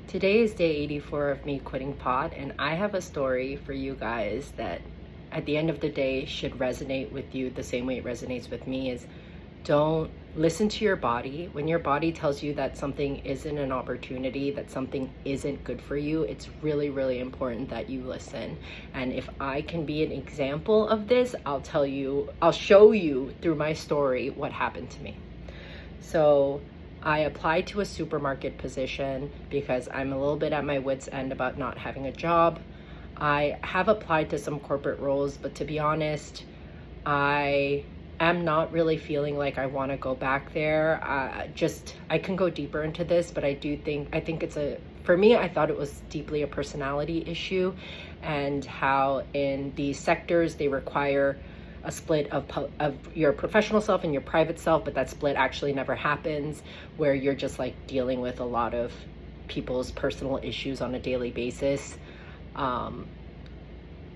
Today is day 84 of me quitting pot, and I have a story for you guys that at the end of the day should resonate with you the same way it resonates with me. Is don't listen to your body. When your body tells you that something isn't an opportunity, that something isn't good for you, it's really, really important that you listen. And if I can be an example of this, I'll show you through my story what happened to me. So I applied to a supermarket position because I'm a little bit at my wit's end about not having a job. I have applied to some corporate roles, but to be honest, I am not really feeling like I want to go back there. I can go deeper into this, but I think for me, I thought it was deeply a personality issue, and how in these sectors they require a split of your professional self and your private self, but that split actually never happens, where you're just like dealing with a lot of people's personal issues on a daily basis,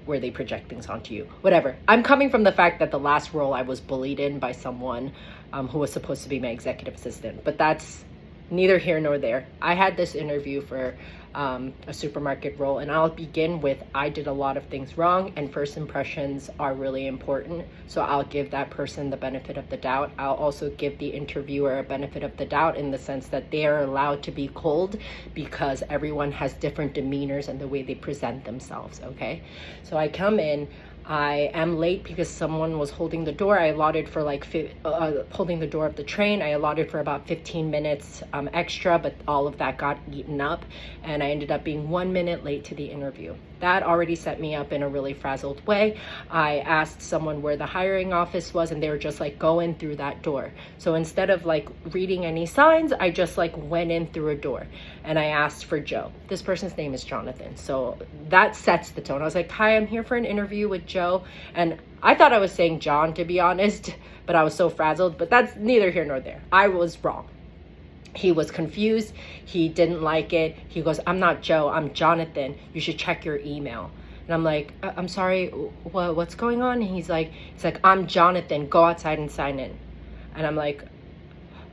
where they project things onto you. Whatever. I'm coming from the fact that the last role I was bullied in by someone who was supposed to be my executive assistant, but that's neither here nor there. I had this interview for a supermarket role, and I'll begin with, I did a lot of things wrong, and first impressions are really important. So I'll give that person the benefit of the doubt. I'll also give the interviewer a benefit of the doubt in the sense that they are allowed to be cold, because everyone has different demeanors and the way they present themselves, okay? So I come in, I am late because someone was holding the door. I allotted for holding the door of the train. I allotted for about 15 minutes extra, but all of that got eaten up, and I ended up being 1 minute late to the interview. That already set me up in a really frazzled way. I asked someone where the hiring office was, and they were just like, go in through that door. So instead of like reading any signs, I just like went in through a door, and I asked for Joe. This person's name is Jonathan. So that sets the tone. I was like, hi, I'm here for an interview with Joe. And I thought I was saying John, to be honest, but I was so frazzled, but that's neither here nor there. I was wrong. He was confused. He didn't like it. He goes, I'm not Joe, I'm Jonathan. You should check your email. And I'm like, I'm sorry, what's going on? And he's like, I'm Jonathan, go outside and sign in. And I'm like,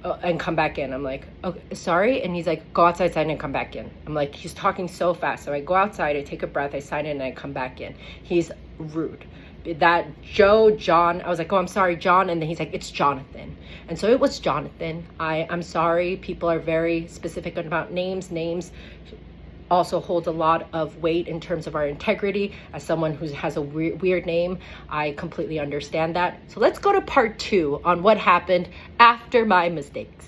oh, and come back in. I'm like, okay, sorry. And he's like, go outside, sign in, come back in. I'm like, he's talking so fast. So I go outside, I take a breath, I sign in, and I come back in. He's rude. That John, I was like, oh, I'm sorry, John. And then he's like, it's Jonathan. And so it was Jonathan. I'm sorry. People are very specific about names. Names also hold a lot of weight in terms of our integrity. As someone who has a weird name, I completely understand that. So let's go to part 2 on what happened after my mistakes.